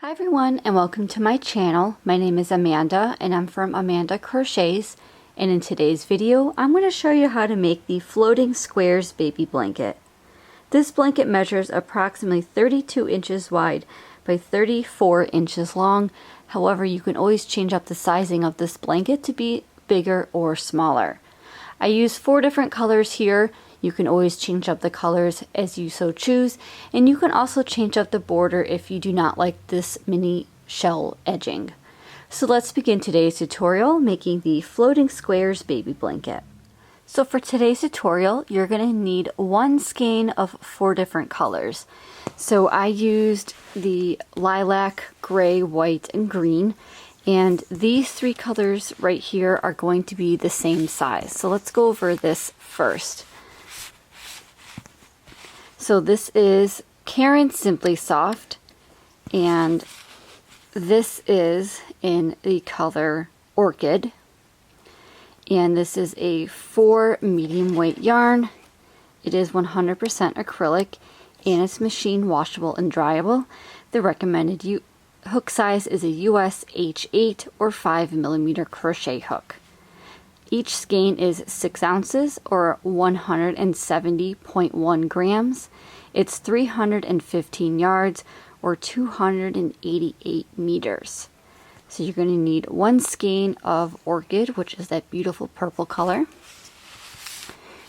Hi everyone and welcome to my channel. My name is Amanda and I'm from Amanda Crochets, and in today's video I'm going to show you how to make the floating squares baby blanket. This blanket measures approximately 32 inches wide by 34 inches long. However, you can always change up the sizing of this blanket to be bigger or smaller. I use 4 different colors here. You can always change up the colors as you so choose, and you can also change up the border if you do not like this mini shell edging. So let's begin today's tutorial making the floating squares baby blanket. So for today's tutorial, you're going to need 1 skein of 4 different colors. So I used the lilac, gray, white, and green. And these 3 colors right here are going to be the same size. So let's go over this first. So this is Caron Simply Soft, and this is in the color Orchid. And this is a 4 medium weight yarn. It is 100% acrylic and it's machine washable and dryable. The recommended hook size is a US H8 or 5mm crochet hook. Each skein is 6 ounces or 170.1 grams. It's 315 yards or 288 meters. So you're going to need 1 skein of Orchid, which is that beautiful purple color.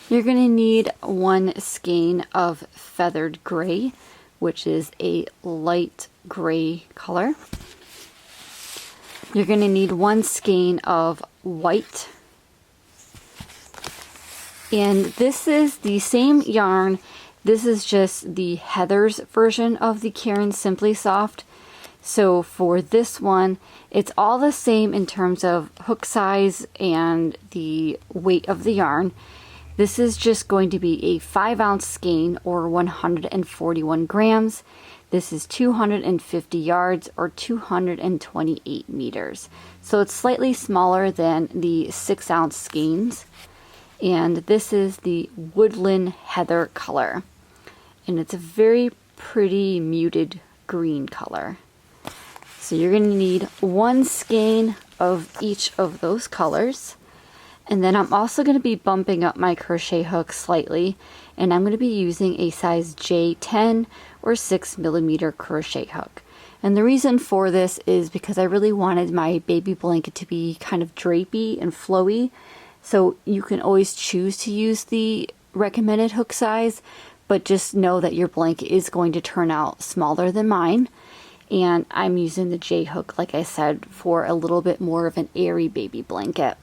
You're going to need 1 skein of Feathered Gray, which is a light gray color. You're going to need 1 skein of White. And this is the same yarn. This is just the Heather's version of the Caron Simply Soft. So for this one, it's all the same in terms of hook size and the weight of the yarn. This is just going to be a 5-ounce skein or 141 grams. This is 250 yards or 228 meters. So it's slightly smaller than the 6-ounce skeins. And this is the Woodland Heather color. And it's a very pretty muted green color. So you're going to need 1 skein of each of those colors. And then I'm also going to be bumping up my crochet hook slightly. And I'm going to be using a size J10 or 6mm crochet hook. And the reason for this is because I really wanted my baby blanket to be kind of drapey and flowy. So you can always choose to use the recommended hook size, but just know that your blanket is going to turn out smaller than mine. And I'm using the J hook, like I said, for a little bit more of an airy baby blanket.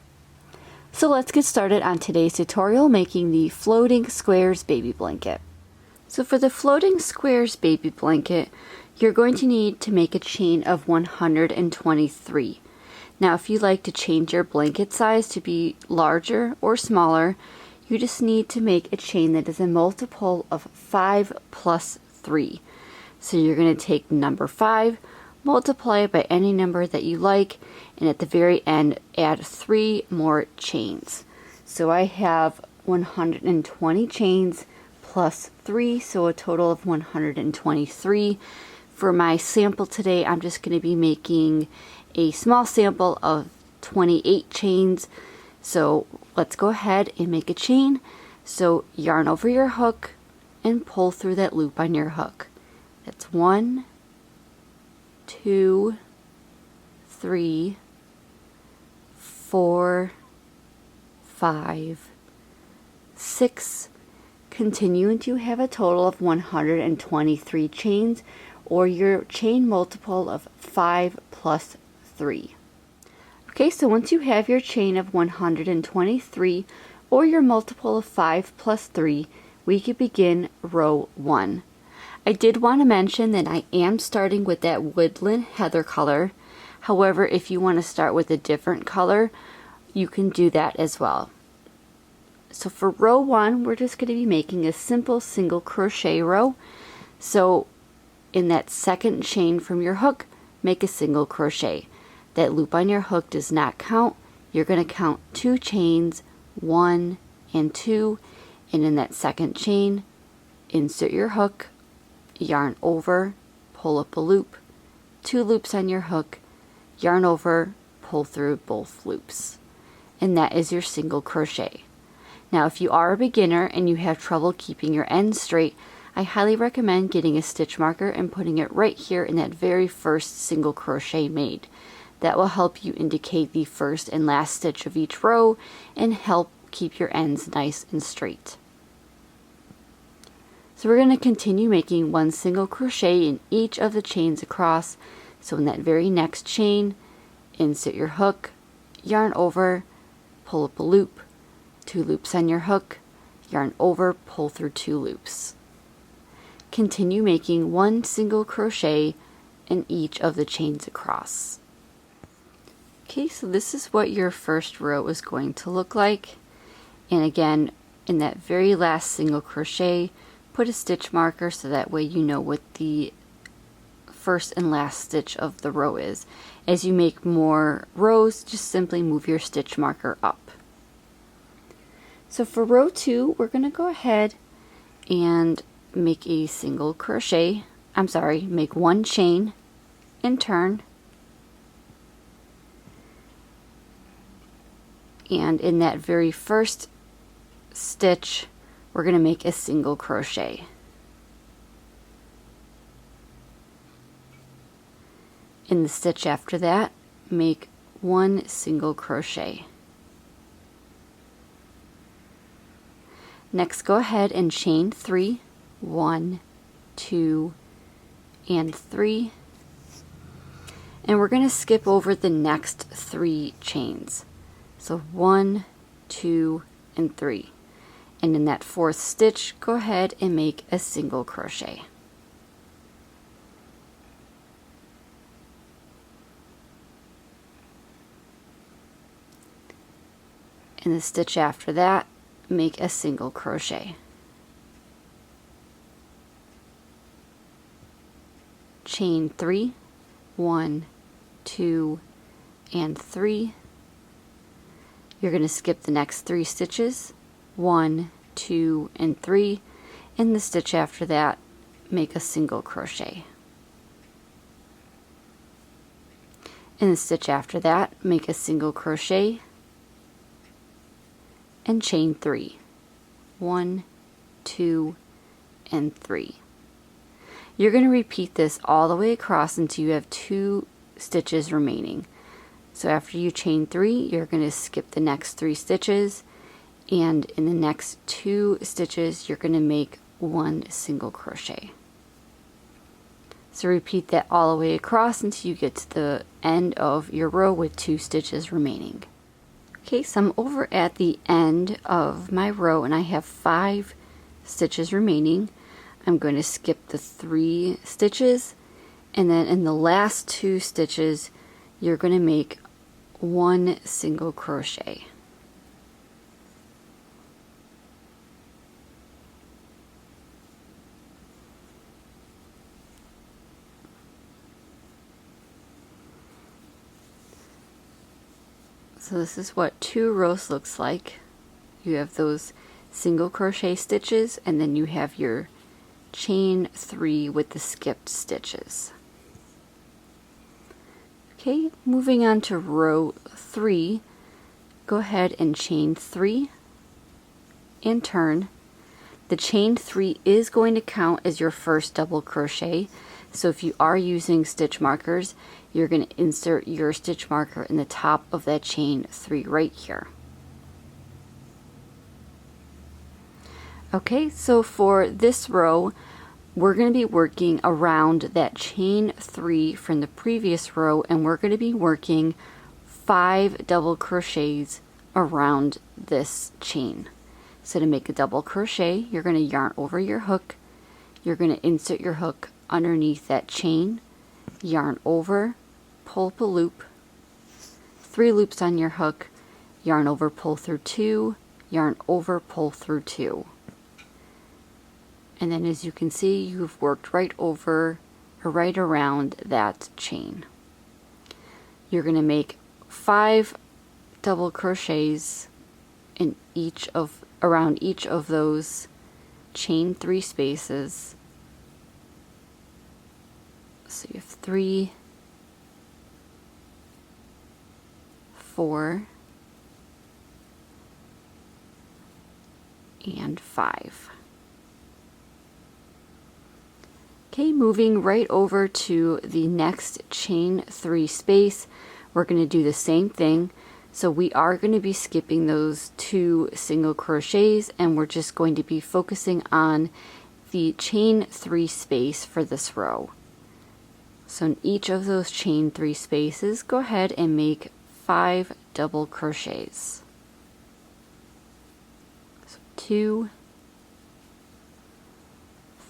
So let's get started on today's tutorial making the floating squares baby blanket. So for the floating squares baby blanket, you're going to need to make a chain of 123. Now, if you'd like to change your blanket size to be larger or smaller, you just need to make a chain that is a multiple of 5 plus 3. So you're going to take number 5, multiply it by any number that you like, and at the very end, add 3 more chains. So I have 120 chains plus 3, so a total of 123. For my sample today, I'm just going to be making a small sample of 28 chains. So let's go ahead and make a chain. So yarn over your hook and pull through that loop on your hook. That's 1, 2, 3, 4, 5, 6. Continue until you have a total of 123 chains, or your chain multiple of 5 plus 3. Okay, so once you have your chain of 123 or your multiple of 5 plus 3, we can begin row 1. I did want to mention that I am starting with that Woodland Heather color. However, if you want to start with a different color, you can do that as well. So for row 1, we're just going to be making a simple single crochet row. So in that second chain from your hook, make a single crochet. That loop on your hook does not count. You're going to count 2 chains, 1 and 2, and in that second chain, insert your hook, yarn over, pull up a loop, 2 loops on your hook, yarn over, pull through both loops. And that is your single crochet. Now if you are a beginner and you have trouble keeping your ends straight, I highly recommend getting a stitch marker and putting it right here in that very first single crochet made. That will help you indicate the first and last stitch of each row and help keep your ends nice and straight. So we're going to continue making 1 single crochet in each of the chains across. So in that very next chain, insert your hook, yarn over, pull up a loop, 2 loops on your hook, yarn over, pull through 2 loops. Continue making 1 single crochet in each of the chains across. Okay, so this is what your first row is going to look like. And again, in that very last single crochet, put a stitch marker so that way you know what the first and last stitch of the row is. As you make more rows, just simply move your stitch marker up. So for row 2, we're going to go ahead and make a single crochet, make 1 chain and turn. And in that very first stitch, we're going to make a single crochet. In the stitch after that, make 1 single crochet. Next, go ahead and chain 3, 1, 2, and 3. And we're going to skip over the next 3 chains. So 1, 2, and 3. And in that 4th stitch, go ahead and make a single crochet. In the stitch after that, make a single crochet. Chain 3, 1, 2, and 3. You're going to skip the next 3 stitches, 1, 2, and 3. In the stitch after that, make a single crochet. In the stitch after that, make a single crochet and chain 3, 1, 2, and 3. You're going to repeat this all the way across until you have 2 stitches remaining. So after you chain 3, you're going to skip the next 3 stitches, and in the next 2 stitches you're going to make 1 single crochet. So repeat that all the way across until you get to the end of your row with 2 stitches remaining. Okay, so I'm over at the end of my row and I have 5 stitches remaining. I'm going to skip the 3 stitches, and then in the last 2 stitches you're going to make 1 single crochet. So this is what 2 rows looks like. You have those single crochet stitches, and then you have your chain 3 with the skipped stitches. Okay, moving on to row 3, go ahead and chain 3 and turn. The chain 3 is going to count as your first double crochet, so if you are using stitch markers, you're going to insert your stitch marker in the top of that chain 3 right here. Okay, so for this row, we're going to be working around that chain 3 from the previous row, and we're going to be working 5 double crochets around this chain. So to make a double crochet, you're going to yarn over your hook, you're going to insert your hook underneath that chain, yarn over, pull up a loop, 3 loops on your hook, yarn over, pull through 2, yarn over, pull through 2. And then as you can see, you've worked right over or right around that chain. You're going to make 5 double crochets in around each of those chain 3 spaces. So you have 3, 4, and 5. Okay, moving right over to the next chain 3 space, we're going to do the same thing. So we are going to be skipping those 2 single crochets, and we're just going to be focusing on the chain 3 space for this row. So in each of those chain 3 spaces, go ahead and make 5 double crochets. So 2,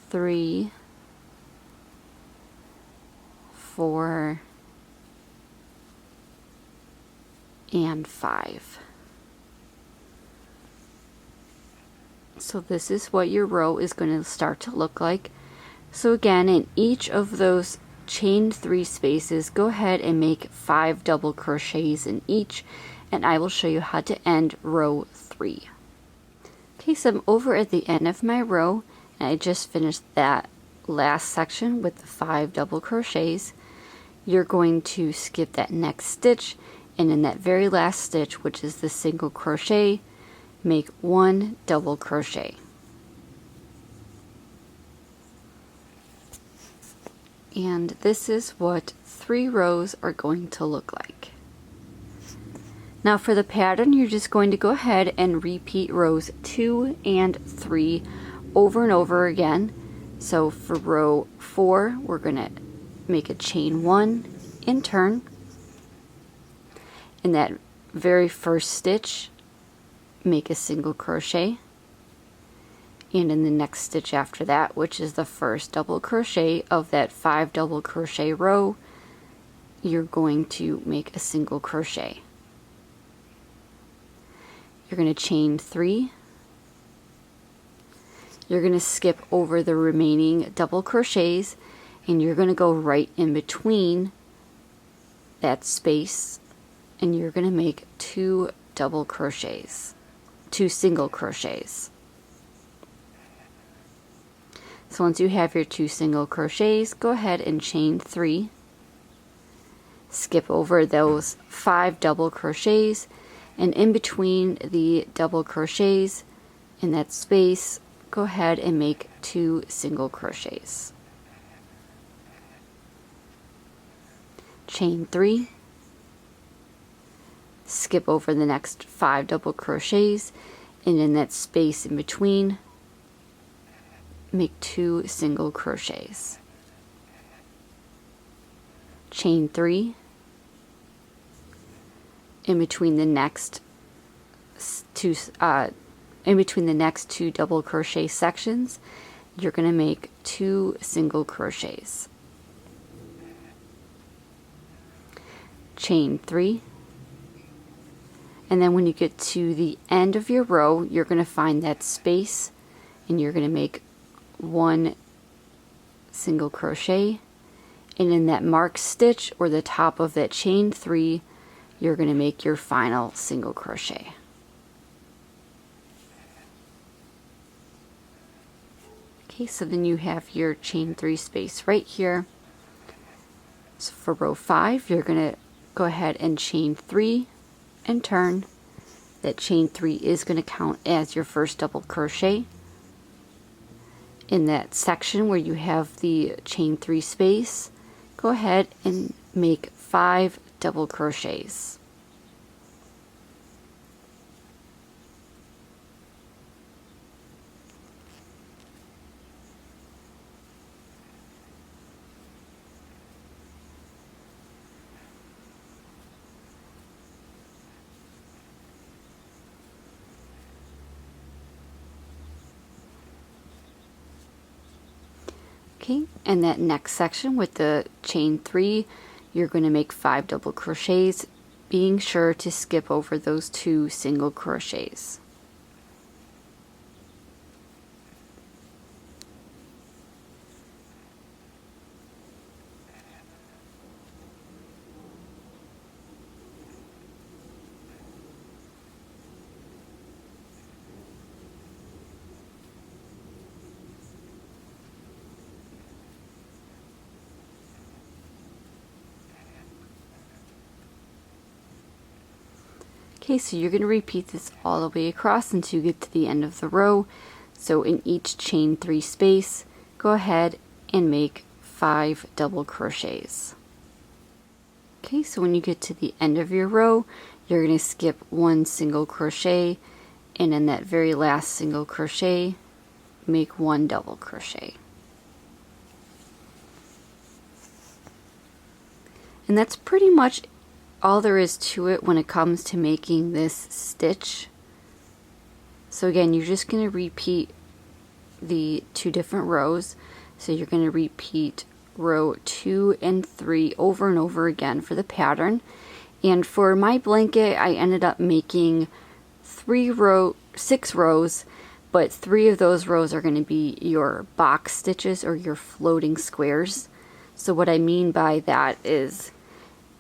3, 4, and 5. So this is what your row is going to start to look like. So again, in each of those chain 3 spaces, go ahead and make 5 double crochets in each, and I will show you how to end row 3. Okay, so I'm over at the end of my row, and I just finished that last section with the 5 double crochets. You're going to skip that next stitch, and in that very last stitch, which is the single crochet, make 1 double crochet. And this is what 3 rows are going to look like. Now for the pattern, you're just going to go ahead and repeat rows 2 and 3 over and over again. So for row 4, we're going to make a chain 1 and turn. In that very first stitch, make a single crochet, and in the next stitch after that, which is the first double crochet of that 5 double crochet row, you're going to make a single crochet. You're going to chain 3. You're going to skip over the remaining double crochets, and you're going to go right in between that space, and you're going to make 2 double crochets, 2 single crochets. So once you have your 2 single crochets, go ahead and chain 3. Skip over those 5 double crochets, and in between the double crochets in that space, go ahead and make 2 single crochets. Chain 3. Skip over the next 5 double crochets, and in that space in between, make 2 single crochets. Chain 3. In between the next 2 double crochet sections, you're going to make 2 single crochets. Chain 3. And then when you get to the end of your row, you're going to find that space, and you're going to make 1 single crochet, and in that marked stitch or the top of that chain 3, you're going to make your final single crochet. Okay, so then you have your chain 3 space right here. So for row 5, you're going to go ahead and chain 3 and turn. That chain 3 is going to count as your first double crochet. In that section where you have the chain 3 space, go ahead and make 5 double crochets. Okay, and that next section with the chain 3, you're going to make 5 double crochets, being sure to skip over those 2 single crochets. Okay, so you're going to repeat this all the way across until you get to the end of the row. So in each chain 3 space, go ahead and make 5 double crochets. Okay, so when you get to the end of your row, you're going to skip 1 single crochet, and in that very last single crochet, make 1 double crochet. And that's pretty much all there is to it when it comes to making this stitch. So again, you're just going to repeat the 2 different rows. So you're going to repeat row 2 and 3 over and over again for the pattern. And for my blanket, I ended up making 6 rows, but 3 of those rows are going to be your box stitches or your floating squares. So what I mean by that is,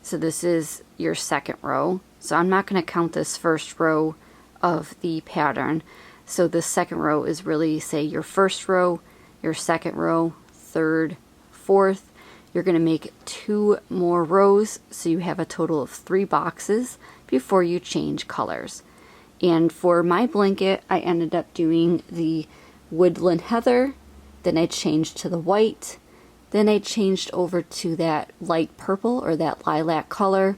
so this is your second row. So I'm not going to count this first row of the pattern. So the second row is really, say, your first row, your second row, third, fourth. You're going to make 2 more rows, so you have a total of 3 boxes before you change colors. And for my blanket, I ended up doing the Woodland Heather, then I changed to the white, then I changed over to that light purple or that lilac color,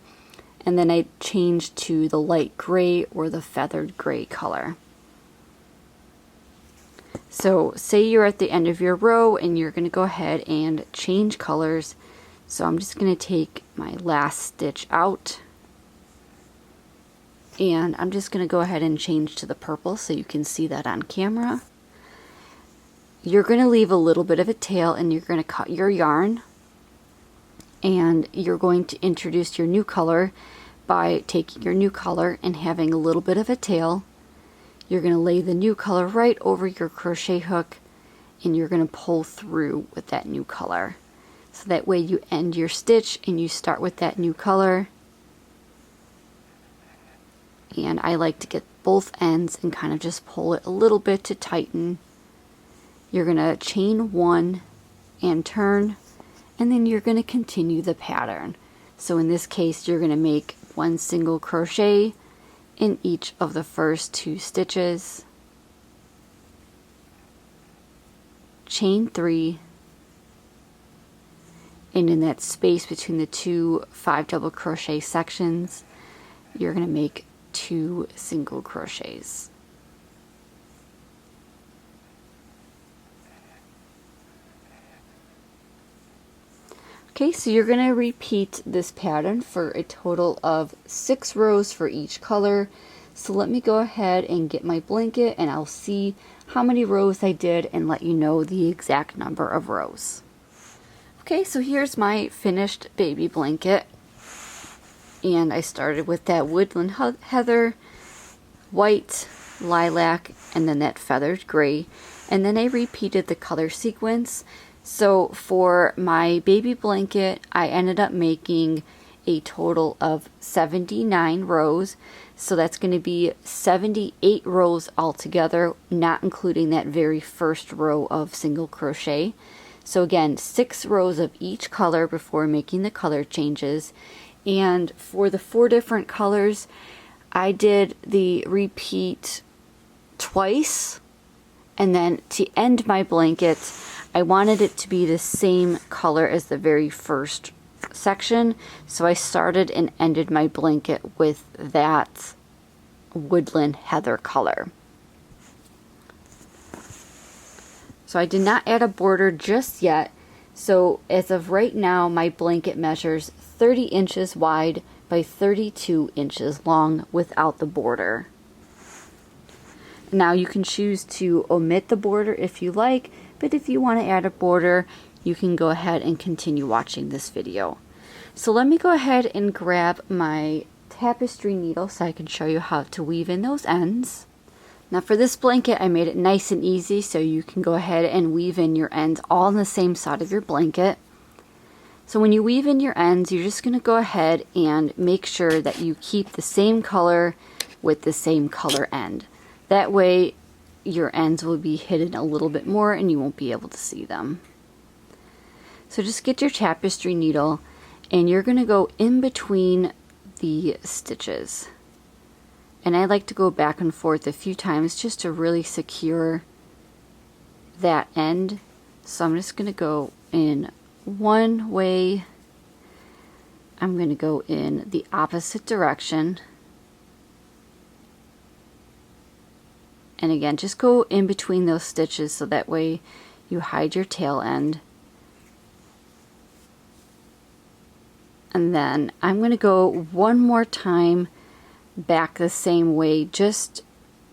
and then I changed to the light gray or the feathered gray color. So say you're at the end of your row and you're going to go ahead and change colors. So I'm just going to take my last stitch out, and I'm just going to go ahead and change to the purple so you can see that on camera. You're going to leave a little bit of a tail, and you're going to cut your yarn, and you're going to introduce your new color by taking your new color and having a little bit of a tail. You're going to lay the new color right over your crochet hook, and you're going to pull through with that new color. So that way you end your stitch and you start with that new color. And I like to get both ends and kind of just pull it a little bit to tighten. You're going to chain 1 and turn, and then you're going to continue the pattern. So in this case, you're going to make 1 single crochet in each of the first 2 stitches, chain 3, and in that space between the 2 5 double crochet sections, you're going to make 2 single crochets. Okay, so you're going to repeat this pattern for a total of 6 rows for each color. So let me go ahead and get my blanket, and I'll see how many rows I did and let you know the exact number of rows. Okay, so here's my finished baby blanket. And I started with that Woodland Heather, white, lilac, and then that feathered gray. And then I repeated the color sequence. So for my baby blanket, I ended up making a total of 79 rows. So that's going to be 78 rows altogether, not including that very first row of single crochet. So again, 6 rows of each color before making the color changes. And for the 4 different colors, I did the repeat twice. And then to end my blanket, I wanted it to be the same color as the very first section, so I started and ended my blanket with that Woodland Heather color. So I did not add a border just yet, so as of right now my blanket measures 30 inches wide by 32 inches long without the border. Now you can choose to omit the border if you like, but if you want to add a border, you can go ahead and continue watching this video. So let me go ahead and grab my tapestry needle so I can show you how to weave in those ends. Now for this blanket, I made it nice and easy so you can go ahead and weave in your ends all on the same side of your blanket. So when you weave in your ends, you're just going to go ahead and make sure that you keep the same color with the same color end. That way your ends will be hidden a little bit more and you won't be able to see them. So just get your tapestry needle and you're going to go in between the stitches. And I like to go back and forth a few times just to really secure that end. So I'm just going to go in one way. I'm going to go in the opposite direction. And again, just go in between those stitches so that way you hide your tail end. And then I'm going to go one more time back the same way just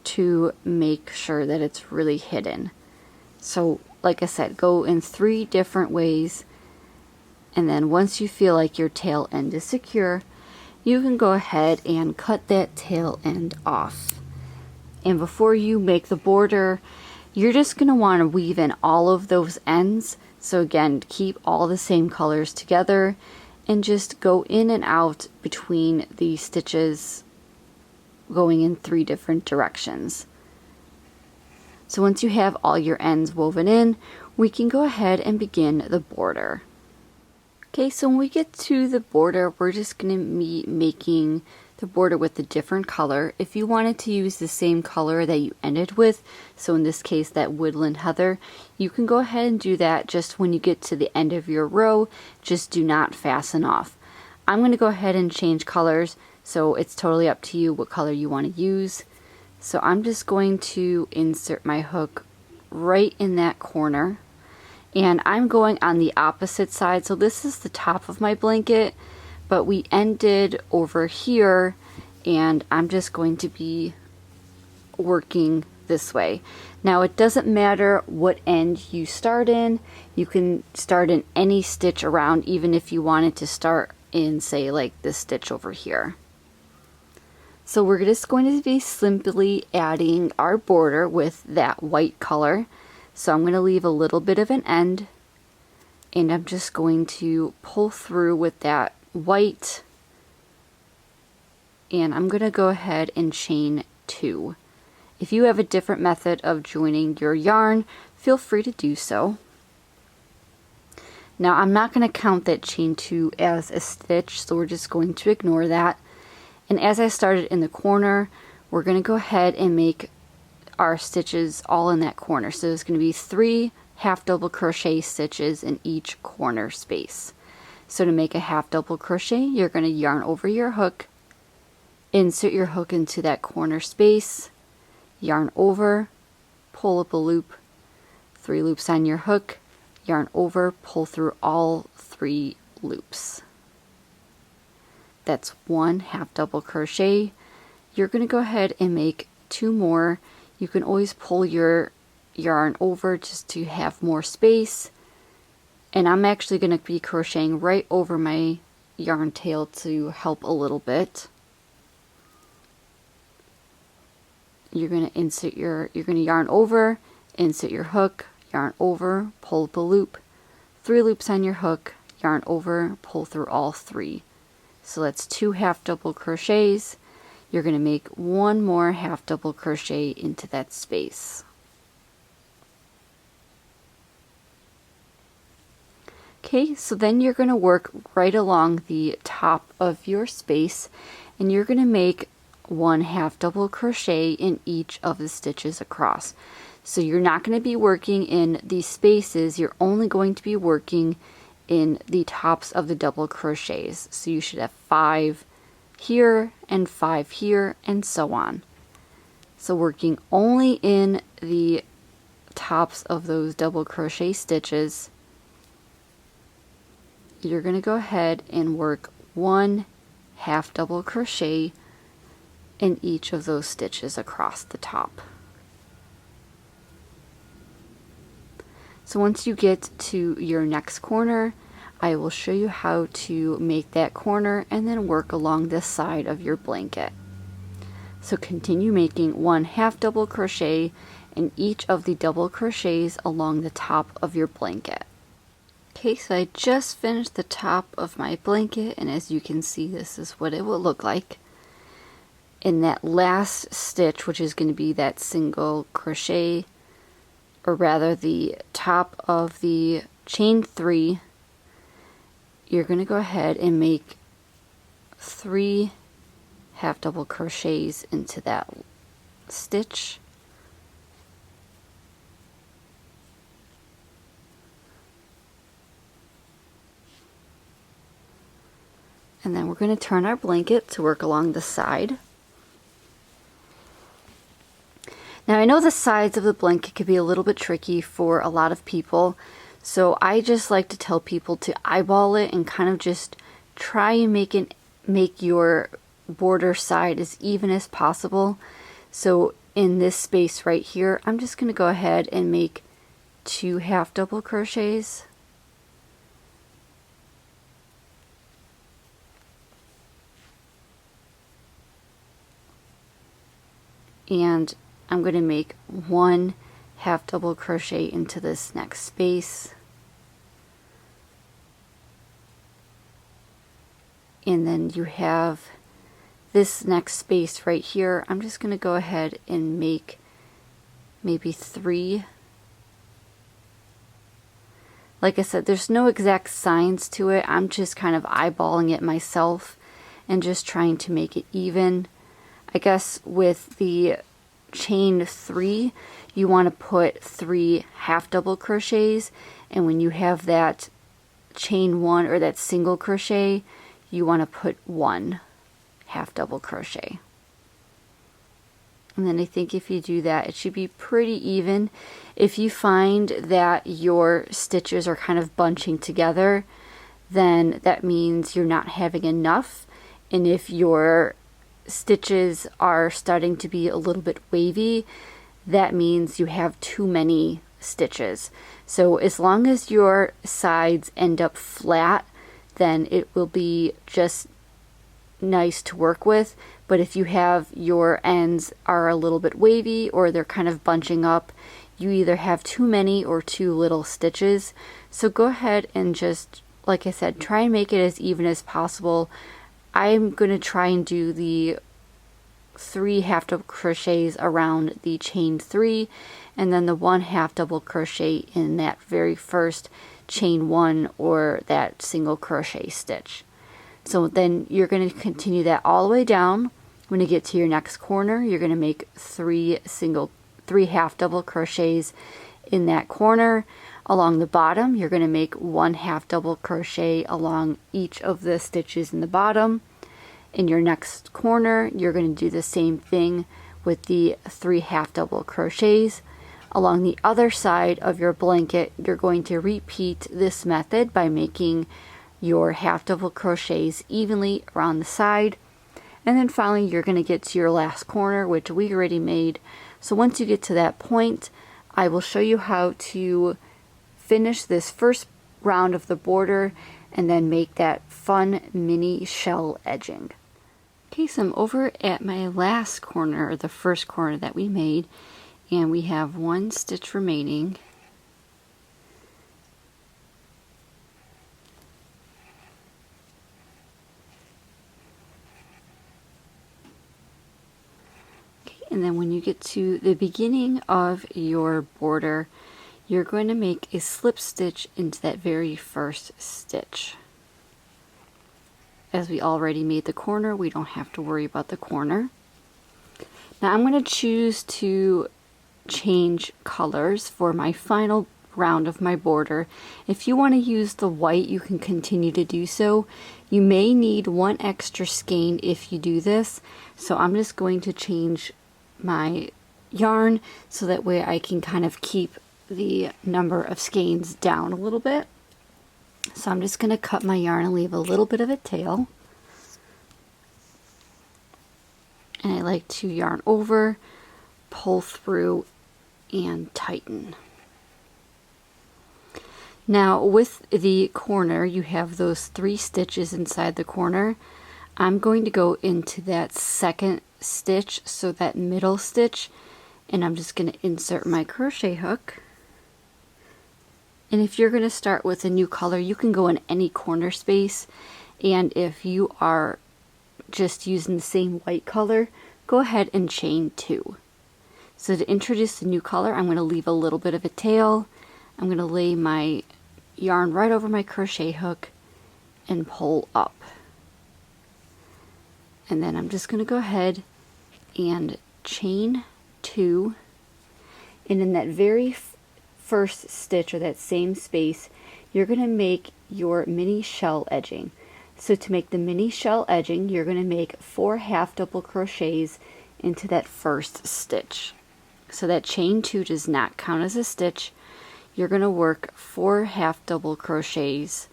to make sure that it's really hidden. So like I said, go in 3 different ways, and then once you feel like your tail end is secure, you can go ahead and cut that tail end off. And before you make the border, you're just going to want to weave in all of those ends. So again, keep all the same colors together and just go in and out between the stitches, going in 3 different directions. So once you have all your ends woven in, we can go ahead and begin the border. Okay, so when we get to the border, we're just going to be making the border with a different color. If you wanted to use the same color that you ended with, so in this case that Woodland Heather, you can go ahead and do that just when you get to the end of your row. Just do not fasten off. I'm going to go ahead and change colors, so it's totally up to you what color you want to use. So I'm just going to insert my hook right in that corner, and I'm going on the opposite side. So this is the top of my blanket, but we ended over here, and I'm just going to be working this way. Now it doesn't matter what end you start in. You can start in any stitch around, even if you wanted to start in, say, like this stitch over here. So we're just going to be simply adding our border with that white color. So I'm going to leave a little bit of an end, and I'm just going to pull through with that white, and I'm going to go ahead and chain 2. If you have a different method of joining your yarn, feel free to do so. Now I'm not going to count that chain 2 as a stitch, so we're just going to ignore that. And as I started in the corner, we're going to go ahead and make our stitches all in that corner. So there's going to be 3 half double crochet stitches in each corner space. So to make a half double crochet, you're going to yarn over your hook, insert your hook into that corner space, yarn over, pull up a loop, 3 loops on your hook, yarn over, pull through all 3 loops. That's 1 half double crochet. You're going to go ahead and make 2 more. You can always pull your yarn over just to have more space. And I'm actually going to be crocheting right over my yarn tail to help a little bit. You're going to yarn over, insert your hook, yarn over, pull up a loop, 3 loops on your hook, yarn over, pull through all 3. So that's 2 half double crochets. You're going to make 1 more half double crochet into that space. Okay, so then you're going to work right along the top of your space, and you're going to make 1 half double crochet in each of the stitches across. So you're not going to be working in these spaces, you're only going to be working in the tops of the double crochets. So you should have 5 here and 5 here and so on. So working only in the tops of those double crochet stitches, you're going to go ahead and work 1 half double crochet in each of those stitches across the top. So once you get to your next corner, I will show you how to make that corner and then work along this side of your blanket. So continue making 1 half double crochet in each of the double crochets along the top of your blanket. Okay, so I just finished the top of my blanket, and as you can see, this is what it will look like. In that last stitch, which is going to be that single crochet, or rather the top of the chain 3, you're going to go ahead and make 3 half double crochets into that stitch. And then we're going to turn our blanket to work along the side. Now I know the sides of the blanket could be a little bit tricky for a lot of people, so I just like to tell people to eyeball it and kind of just try and make your border side as even as possible. So in this space right here, I'm just going to go ahead and make 2 half double crochets. And I'm going to make 1 half double crochet into this next space. And then you have this next space right here. I'm just going to go ahead and make maybe 3. Like I said, there's no exact science to it. I'm just kind of eyeballing it myself and just trying to make it even. I guess with the chain 3, you want to put 3 half double crochets, and when you have that chain 1 or that single crochet, you want to put 1 half double crochet. And then I think if you do that, it should be pretty even. If you find that your stitches are kind of bunching together, then that means you're not having enough. And if your stitches are starting to be a little bit wavy, that means you have too many stitches. So as long as your sides end up flat, then it will be just nice to work with. But if you have your ends are a little bit wavy or they're kind of bunching up, you either have too many or too little stitches. So go ahead and just, like I said, try and make it as even as possible. I'm going to try and do the 3 half double crochets around the chain 3, and then the 1 half double crochet in that very first chain 1 or that single crochet stitch. So then you're going to continue that all the way down. When you get to your next corner, you're going to make 3 half double crochets in that corner. Along the bottom, you're going to make 1 half double crochet along each of the stitches in the bottom. In your next corner, you're going to do the same thing with the 3 half double crochets. Along the other side of your blanket, you're going to repeat this method by making your half double crochets evenly around the side. And then finally, you're going to get to your last corner, which we already made. So once you get to that point, I will show you how to finish this first round of the border and then make that fun mini shell edging. Okay, so I'm over at my last corner, or the first corner that we made, and we have 1 stitch remaining. Okay, and then when you get to the beginning of your border, you're going to make a slip stitch into that very first stitch. As we already made the corner, we don't have to worry about the corner. Now I'm going to choose to change colors for my final round of my border. If you want to use the white, you can continue to do so. You may need 1 extra skein if you do this, so I'm just going to change my yarn so that way I can kind of keep the number of skeins down a little bit. So I'm just going to cut my yarn and leave a little bit of a tail. And I like to yarn over, pull through, and tighten. Now with the corner, you have those 3 stitches inside the corner. I'm going to go into that second stitch, so that middle stitch, and I'm just going to insert my crochet hook. And if you're going to start with a new color, you can go in any corner space. And if you are just using the same white color, go ahead and chain 2. So to introduce the new color, I'm going to leave a little bit of a tail. I'm going to lay my yarn right over my crochet hook and pull up. And then I'm just going to go ahead and chain 2, and in that very first stitch, or that same space, you're going to make your mini shell edging. So to make the mini shell edging, you're going to make 4 half double crochets into that first stitch. So that chain 2 does not count as a stitch. You're going to work 4 half double crochets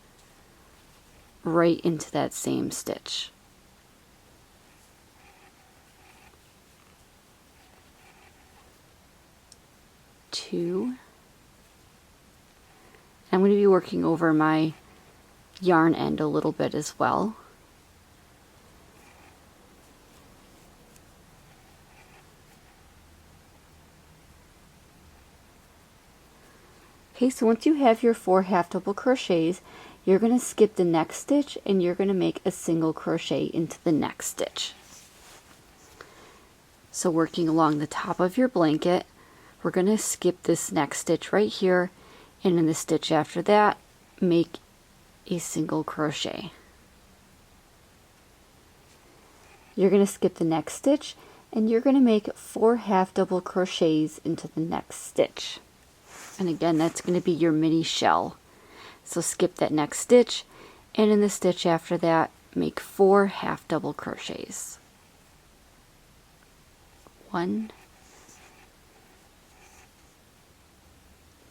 right into that same stitch. Two. I'm going to be working over my yarn end a little bit as well. Okay, so once you have your 4 half double crochets, you're going to skip the next stitch and you're going to make a single crochet into the next stitch. So working along the top of your blanket, we're going to skip this next stitch right here, and in the stitch after that, make a single crochet. You're going to skip the next stitch and you're going to make 4 half double crochets into the next stitch. And again, that's going to be your mini shell. So skip that next stitch, and in the stitch after that, make 4 half double crochets. 1,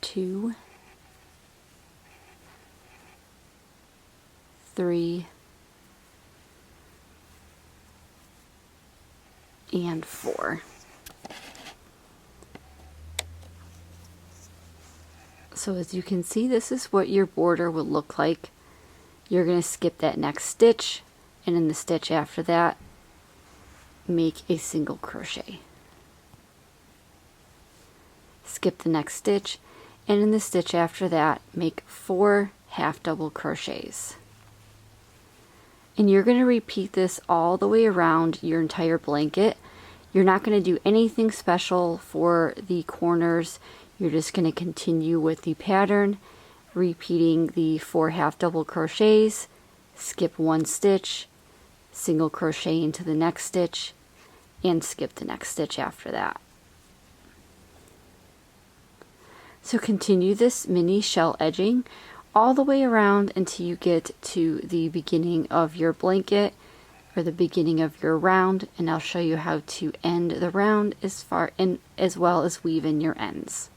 2, 3, and 4. So as you can see, this is what your border would look like. You're going to skip that next stitch, and in the stitch after that, make a single crochet. Skip the next stitch, and in the stitch after that, make 4 half double crochets. And you're going to repeat this all the way around your entire blanket. You're not going to do anything special for the corners. You're just going to continue with the pattern, repeating the 4 half double crochets, skip 1 stitch, single crochet into the next stitch, and skip the next stitch after that. So continue this mini shell edging all the way around until you get to the beginning of your blanket, or the beginning of your round, and I'll show you how to end the round as well as weave in your ends.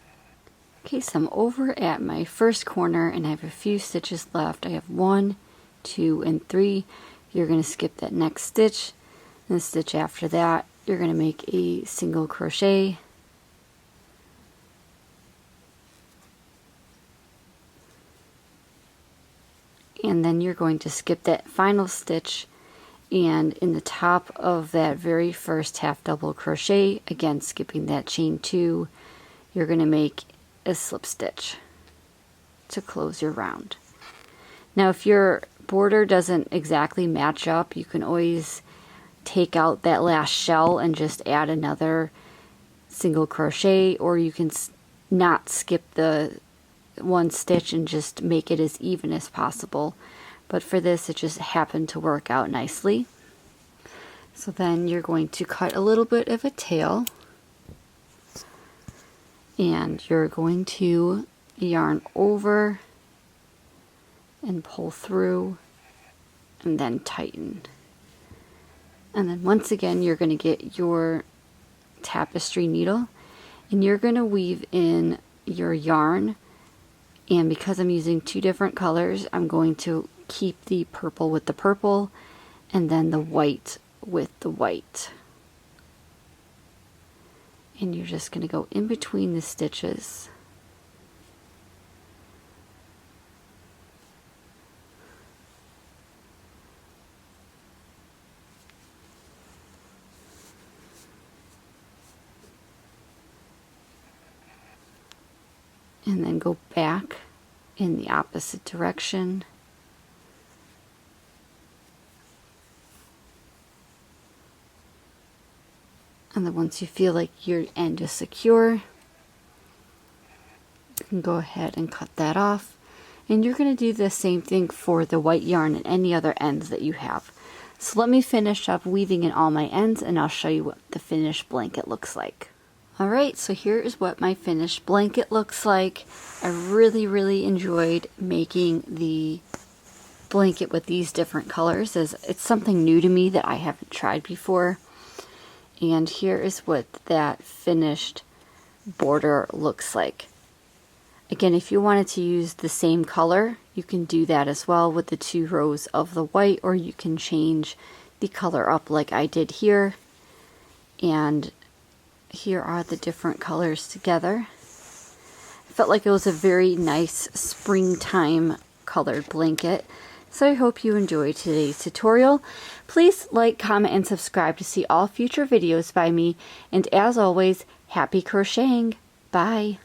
Okay, so I'm over at my first corner and I have a few stitches left. I have 1, 2, and 3. You're going to skip that next stitch, and the stitch after that, you're going to make a single crochet, and then you're going to skip that final stitch, and in the top of that very first half double crochet, again skipping that chain 2, you're going to make a slip stitch to close your round. Now if your border doesn't exactly match up, you can always take out that last shell and just add another single crochet, or you can not skip the 1 stitch and just make it as even as possible. But for this, it just happened to work out nicely. So then you're going to cut a little bit of a tail, and you're going to yarn over and pull through and then tighten. And then once again, you're going to get your tapestry needle and you're going to weave in your yarn. And because I'm using 2 different colors, I'm going to keep the purple with the purple and then the white with the white. And you're just going to go in between the stitches. And then go back in the opposite direction. And then once you feel like your end is secure, you can go ahead and cut that off. And you're going to do the same thing for the white yarn and any other ends that you have. So let me finish up weaving in all my ends and I'll show you what the finished blanket looks like. Alright, so here is what my finished blanket looks like. I really enjoyed making the blanket with these different colors, as it's something new to me that I haven't tried before. And here is what that finished border looks like. Again, if you wanted to use the same color, you can do that as well with the 2 rows of the white, or you can change the color up like I did here. And here are the different colors together. I felt like it was a very nice springtime colored blanket. So I hope you enjoyed today's tutorial. Please like, comment, and subscribe to see all future videos by me. And as always, happy crocheting! Bye!